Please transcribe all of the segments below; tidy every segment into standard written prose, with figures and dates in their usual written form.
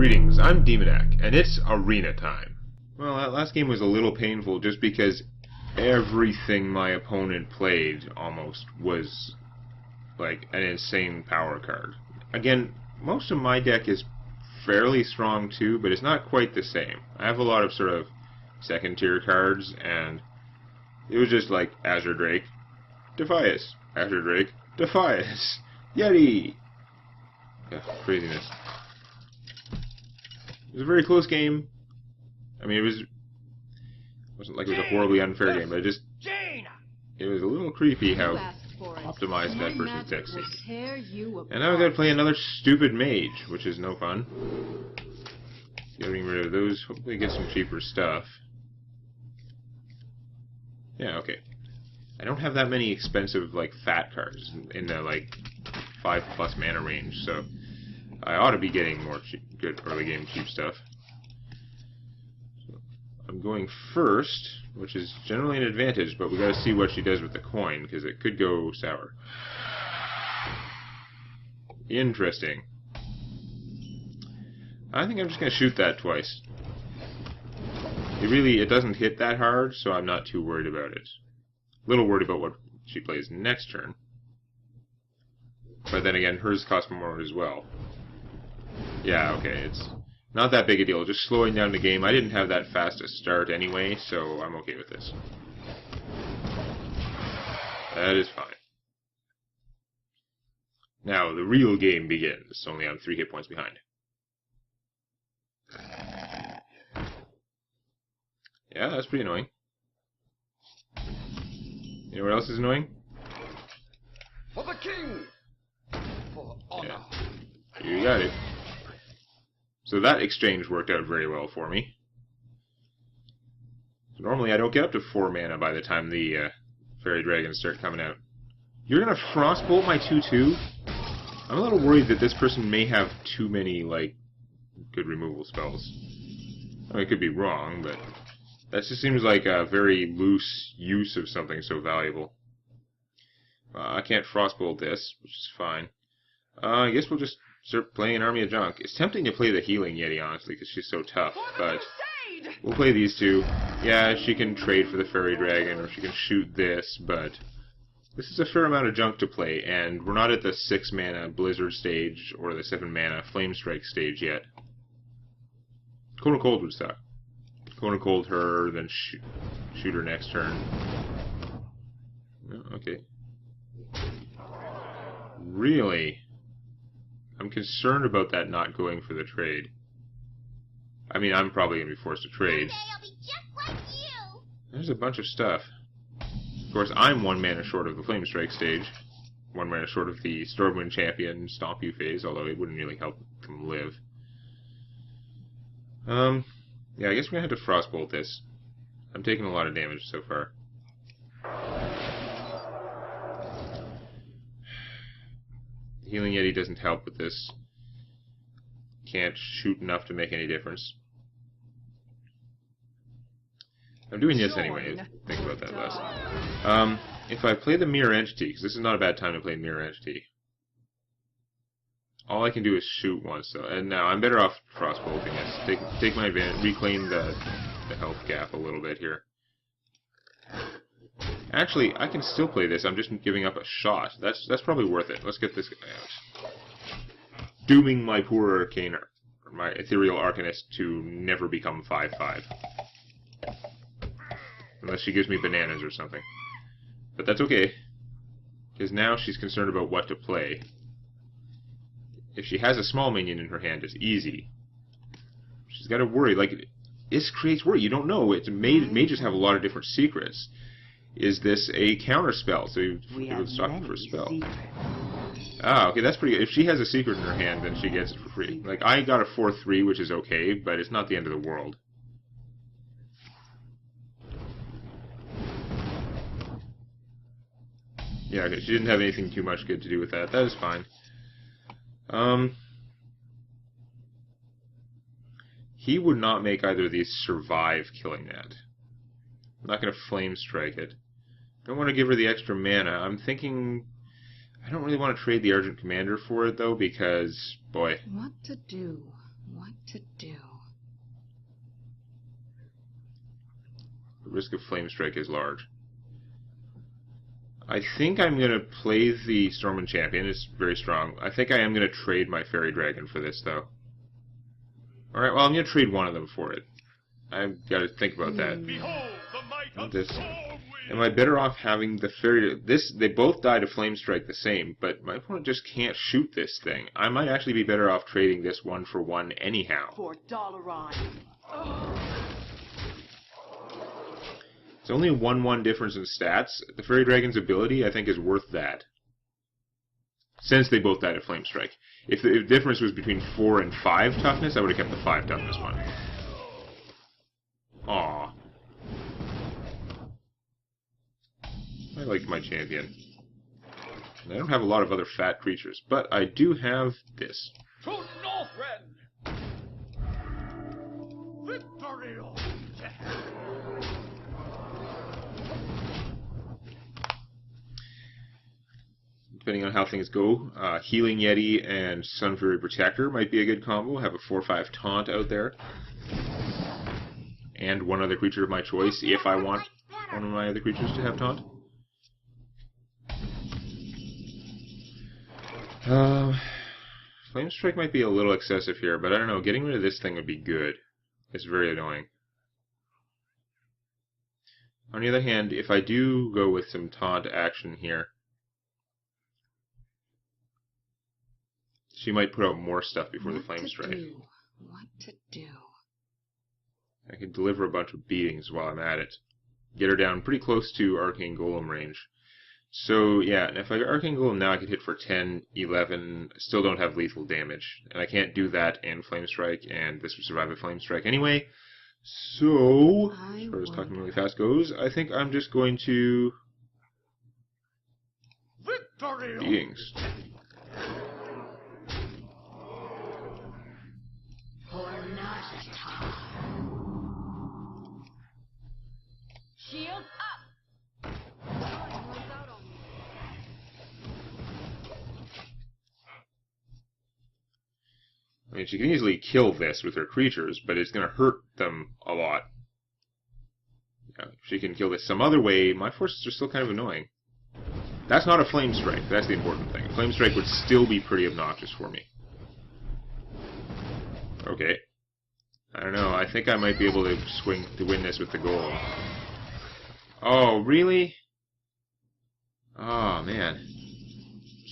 Greetings, I'm Demonac, and it's arena time. Well, that last game was a little painful just because everything my opponent played almost was like an insane power card. Again, most of my deck is fairly strong too, but it's not quite the same. I have a lot of sort of second tier cards, and it was just like Azure Drake, Defias, Azure Drake, Defias, Yeti. Yeah, craziness. It was a very close game. I mean, wasn't like it was a horribly unfair game, but it was a little creepy how optimized that person's deck seemed. And now we gotta play another stupid mage, which is no fun. Getting rid of those, hopefully get some cheaper stuff. Yeah, okay. I don't have that many expensive, like, fat cards in the, like, 5+ mana range, so I ought to be getting more good early game cheap stuff. So I'm going first, which is generally an advantage, but we gotta see what she does with the coin, because it could go sour. Interesting. I think I'm just gonna shoot that twice. It doesn't hit that hard, so I'm not too worried about it. A little worried about what she plays next turn. But then again, hers costs more as well. Yeah, okay, it's not that big a deal. Just slowing down the game. I didn't have that fast a start anyway, so I'm okay with this. That is fine. Now, the real game begins, only I'm 3 hit points behind. Yeah, that's pretty annoying. You know what else is annoying? For the king! For honor! Yeah. You got it. So that exchange worked out very well for me. So normally I don't get up to 4 mana by the time the fairy dragons start coming out. You're gonna frostbolt my 2/2? I'm a little worried that this person may have too many, like, good removal spells. I mean, I could be wrong, but that just seems like a very loose use of something so valuable. I can't frostbolt this, which is fine. I guess we'll just start playing an army of junk. It's tempting to play the healing Yeti, honestly, because she's so tough, but we'll play these two. Yeah, she can trade for the fairy dragon, or she can shoot this, but this is a fair amount of junk to play, and we're not at the 6 mana Blizzard stage, or the 7 mana Flame Strike stage yet. Cone of Cold would suck. Cone of Cold her, then shoot her next turn. Oh, okay. Really? I'm concerned about that not going for the trade. I mean, I'm probably going to be forced to trade. I'll be just like you. There's a bunch of stuff. Of course, I'm 1 mana short of the Flame Strike stage. 1 mana short of the Stormwind Champion Stomp You phase, although it wouldn't really help them live. Yeah, I guess we're going to have to Frostbolt this. I'm taking a lot of damage so far. Healing Yeti doesn't help with this. Can't shoot enough to make any difference. I'm doing this anyway. Think about that less. If I play the Mirror Entity, because this is not a bad time to play Mirror Entity, all I can do is shoot once, though. And now I'm better off frostbolting this. Take my advantage, reclaim the health gap a little bit here. Actually, I can still play this. I'm just giving up a shot. That's probably worth it. Let's get this guy out. Dooming my poor arcane, my ethereal arcanist to never become 5/5. Unless she gives me bananas or something. But that's okay, because now she's concerned about what to play. If she has a small minion in her hand, it's easy. She's got to worry. Like, this creates worry. You don't know. Mages have a lot of different secrets. Is this a counter spell? So you would stop it for a spell. Ah, okay, that's pretty good. If she has a secret in her hand, then she gets it for free. Like, I got a 4/3, which is okay, but it's not the end of the world. Yeah, okay, she didn't have anything too much good to do with that. That is fine. He would not make either of these survive killing that. I'm not going to Flame Strike it. I don't want to give her the extra mana. I'm thinking I don't really want to trade the Argent Commander for it, though, because, boy. What to do? what to do. The risk of Flame Strike is large. I think I'm going to play the Stormwind Champion. It's very strong. I think I am going to trade my Fairy Dragon for this, though. Alright, well, I'm going to trade one of them for it. I've got to think about that. Behold the might Not of this. Stormwind! Am I better off having the Fairy... They both die to Flame Strike the same, but my opponent just can't shoot this thing. I might actually be better off trading this one for one anyhow. For Dalaran. It's only a 1-1 difference in stats. The Fairy Dragon's ability, I think, is worth that. Since they both died to Flame Strike. If the difference was between 4 and 5 toughness, I would have kept the 5 toughness one. Aww. I like my champion. And I don't have a lot of other fat creatures, but I do have this. To Northrend! Victory or death! Depending on how things go, Healing Yeti and Sun Fury Protector might be a good combo. Have a 4/5 taunt out there. And one other creature of my choice, if I want one of my other creatures to have taunt. Flame Strike might be a little excessive here, but I don't know. Getting rid of this thing would be good. It's very annoying. On the other hand, if I do go with some taunt action here, she might put out more stuff before the Flame Strike. What to do? I could deliver a bunch of beatings while I'm at it. Get her down pretty close to Arcane Golem range. So, yeah, and if I Arcane Golem now, I could hit for 10, 11, still don't have lethal damage. And I can't do that in Flame Strike, and this would survive a Flame Strike anyway. So, as far as talking really fast goes, I think I'm just going to... Victory! Beatings. Shield up! I mean, she can easily kill this with her creatures, but it's going to hurt them a lot. Yeah, if she can kill this some other way, my forces are still kind of annoying. That's not a Flame Strike. That's the important thing. A Flame Strike would still be pretty obnoxious for me. Okay. I don't know. I think I might be able to win this with the goal. Oh, really? Oh, man.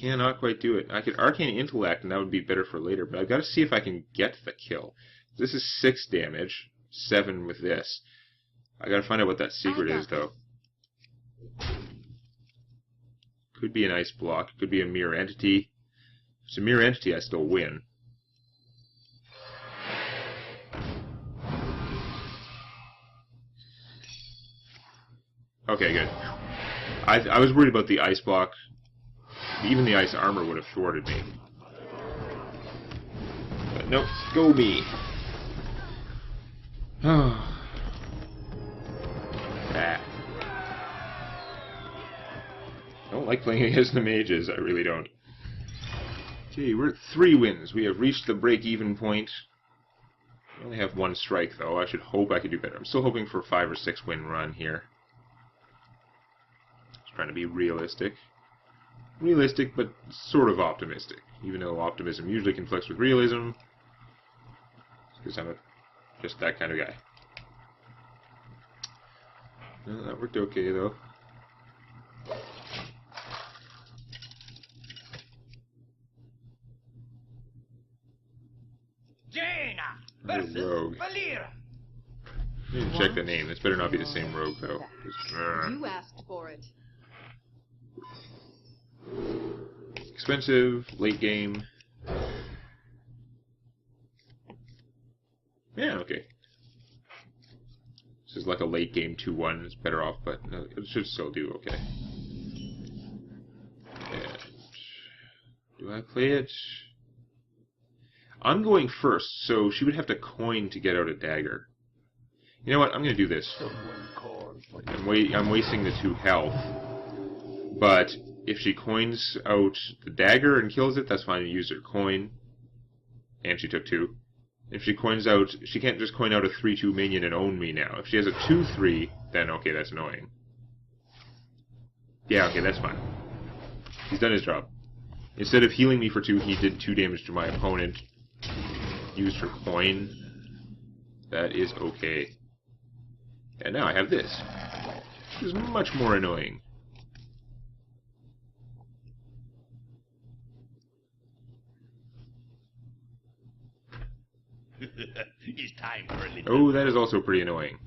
Cannot quite do it. I could Arcane Intellect, and that would be better for later, but I've got to see if I can get the kill. This is 6 damage, 7 with this. I got to find out what that secret is, though. Could be an Ice Block. Could be a Mirror Entity. If it's a Mirror Entity, I still win. Okay, good. I was worried about the Ice Block. Even the Ice Armor would have thwarted me. But nope, go me. Ah. I don't like playing against the mages, I really don't. Okay, we're at 3 wins. We have reached the break-even point. We only have 1 strike, though. I should hope I could do better. I'm still hoping for a 5 or 6 win run here. Just trying to be realistic. Realistic, but sort of optimistic. Even though optimism usually conflicts with realism. Because I'm just that kind of guy. Well, that worked okay, though. versus rogue. Valir. I need to check the name. This better not be the same rogue, though. You asked for it. Expensive, late game. Yeah, okay. This is like a late game 2-1. It's better off, but no, it should still do okay. And do I play it? I'm going first, so she would have to coin to get out a dagger. You know what? I'm going to do this. I'm wasting the 2 health. But if she coins out the dagger and kills it, that's fine. You use her coin. And she took 2. if she coins out, she can't just coin out a 3/2 minion and own me now. If she has a 2/3, then okay, that's annoying. Yeah, okay, that's fine. He's done his job. Instead of healing me for 2, he did 2 damage to my opponent. Used her coin. That is okay. And now I have this, which is much more annoying. It's time for a little. Oh, that is also pretty annoying.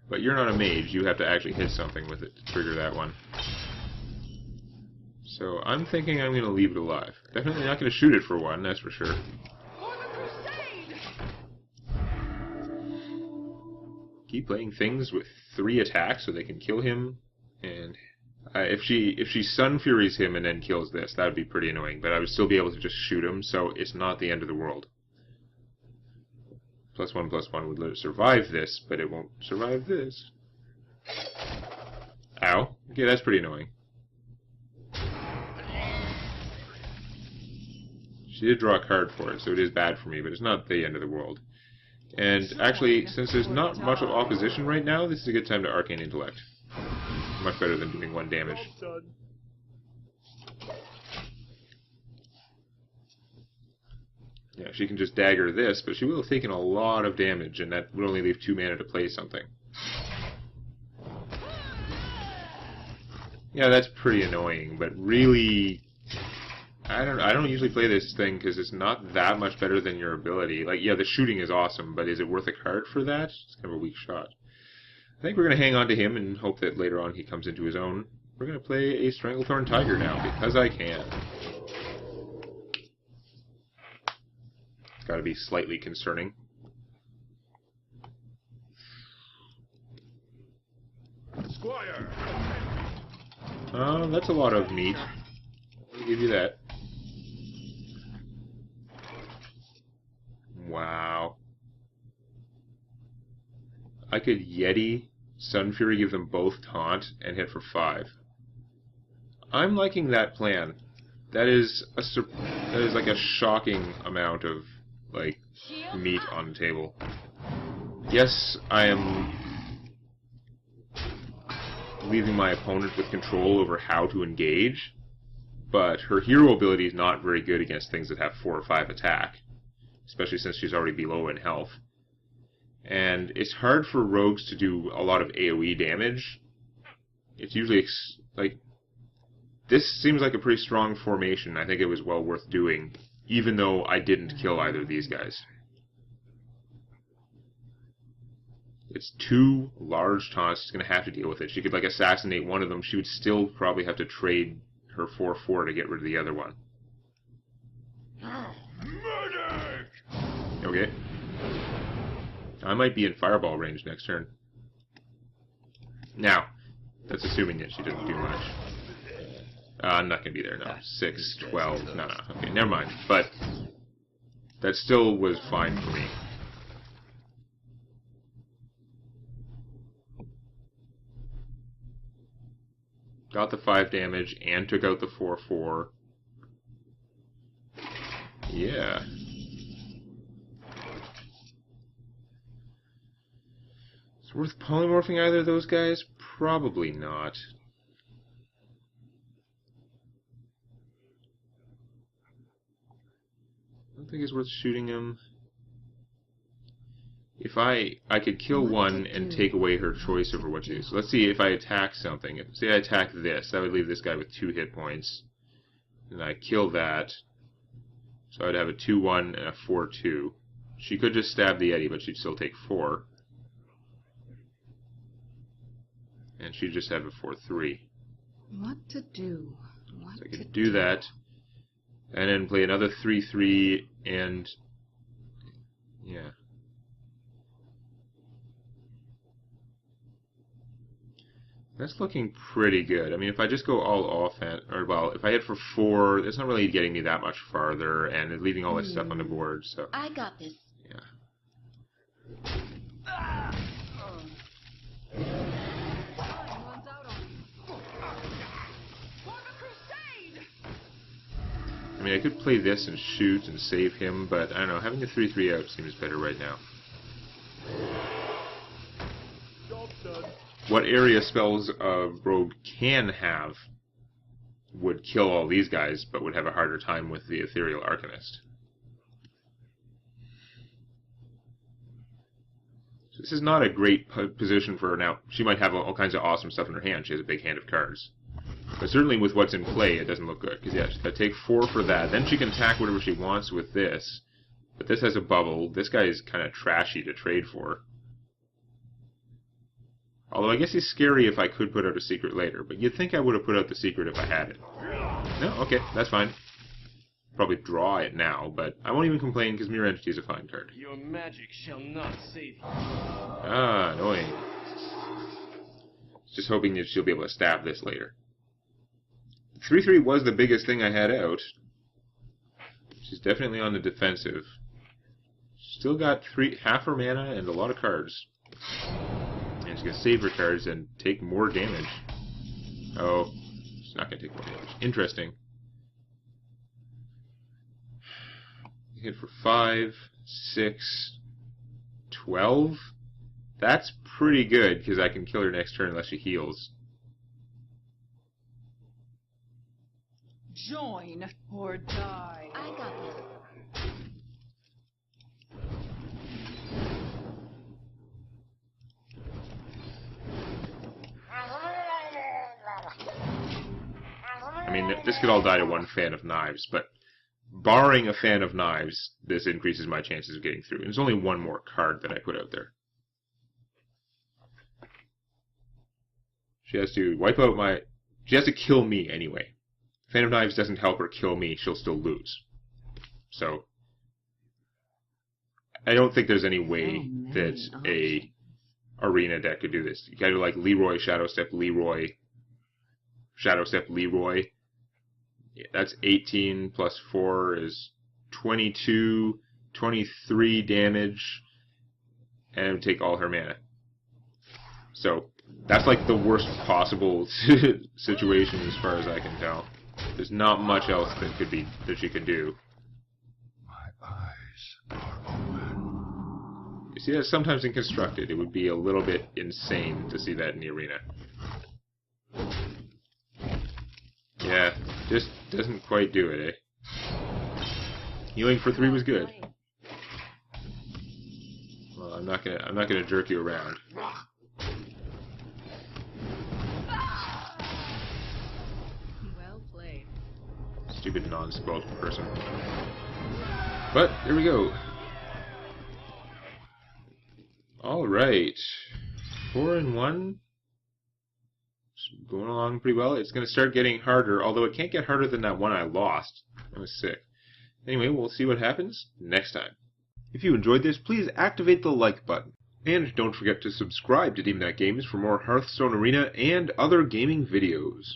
But you're not a mage, you have to actually hit something with it to trigger that one. So I'm thinking I'm going to leave it alive. Definitely not going to shoot it for 1, that's for sure. For the crusade! Keep playing things with 3 attacks so they can kill him. And if she Sun Furies him and then kills this, that would be pretty annoying. But I would still be able to just shoot him, so it's not the end of the world. +1/+1 would let it survive this, but it won't survive this. Ow. Okay, that's pretty annoying. She did draw a card for it, so it is bad for me, but it's not the end of the world. And actually, since there's not much of opposition right now, this is a good time to Arcane Intellect. Much better than doing 1 damage. Well done. Yeah, she can just dagger this, but she will have taken a lot of damage, and that would only leave 2 mana to play something. Yeah, that's pretty annoying, but really, I don't usually play this thing because it's not that much better than your ability. Like, yeah, the shooting is awesome, but is it worth a card for that? It's kind of a weak shot. I think we're going to hang on to him and hope that later on he comes into his own. We're going to play a Stranglethorn Tiger now, because I can. Got to be slightly concerning. Squire. That's a lot of meat. I'll give you that. Wow. I could Yeti, Sun Fury, give them both taunt, and hit for 5. I'm liking that plan. That is like a shocking amount of like meat on the table. Yes, I am leaving my opponent with control over how to engage, but her hero ability is not very good against things that have 4 or 5 attack, especially since she's already below in health. And it's hard for rogues to do a lot of AoE damage. It's usually like, this seems like a pretty strong formation. I think it was well worth doing, even though I didn't kill either of these guys. It's 2 large taunts. She's going to have to deal with it. She could like assassinate one of them. She would still probably have to trade her 4/4 to get rid of the other one. Medic! Okay. I might be in fireball range next turn. Now, that's assuming that she doesn't do much. I'm not going to be there, no. 6, 12, no. Okay, never mind. But that still was fine for me. Got the 5 damage and took out the 4/4. Yeah. Is it worth polymorphing either of those guys? Probably not. I don't think it's worth shooting him. If I could kill one and take away her choice over what to do. So let's see if I attack something. Say I attack this, that would leave this guy with 2 hit points. And I kill that. So I would have a 2/1 and a 4/2. She could just stab the Yeti, but she'd still take 4. And she'd just have a 4/3. What to do? What So I to could do that. And then play another 3/3 and... yeah. That's looking pretty good. I mean, if I just go all offense, or well, if I hit for 4, it's not really getting me that much farther, and it's leaving all this stuff on the board, so... I got this. yeah. For the crusade! I mean, I could play this and shoot and save him, but I don't know, having a 3/3 out seems better right now. What area spells a rogue can have would kill all these guys, but would have a harder time with the Ethereal Arcanist. So this is not a great position for her now. She might have all kinds of awesome stuff in her hand. She has a big hand of cards. But certainly with what's in play, it doesn't look good. Because, yeah, she's got to take 4 for that. Then she can attack whatever she wants with this. But this has a bubble. This guy is kind of trashy to trade for. Although I guess he's scary if I could put out a secret later. But you'd think I would have put out the secret if I had it. No? Okay, that's fine. Probably draw it now, but I won't even complain because Mirror Entity is a fine card. Your magic shall not save you. Ah, annoying. Just hoping that she'll be able to stab this later. 3/3 was the biggest thing I had out. She's definitely on the defensive. Still got half her mana and a lot of cards. And she's going to save her cards and take more damage. Oh, she's not going to take more damage. Interesting. Hit for 5, 6, 12. That's pretty good because I can kill her next turn unless she heals. Join or die. I got this. I mean, this could all die to one Fan of Knives, but barring a Fan of Knives, this increases my chances of getting through. And there's only one more card that I put out there. She has to wipe out my... She has to kill me anyway. Fan of Knives doesn't help her kill me, she'll still lose. So, I don't think there's any way that a arena deck could do this. You gotta do like Leroy, Shadow Step, Leroy, Shadow Step, Leroy. Yeah, that's 18 plus 4 is 22, 23 damage, and it would take all her mana. So, that's like the worst possible situation as far as I can tell. There's not much else that she can do. My eyes are open. You see that sometimes in Constructed. It would be a little bit insane to see that in the arena. Yeah, just doesn't quite do it, eh? Healing for 3 was good. Well, I'm not gonna jerk you around. Well played. Stupid non-spoiled person. But there we go. All right, 4-1. Going along pretty well. It's going to start getting harder, although it can't get harder than that one I lost. That was sick. Anyway, we'll see what happens next time. If you enjoyed this, please activate the like button. And don't forget to subscribe to Demonac Games for more Hearthstone Arena and other gaming videos.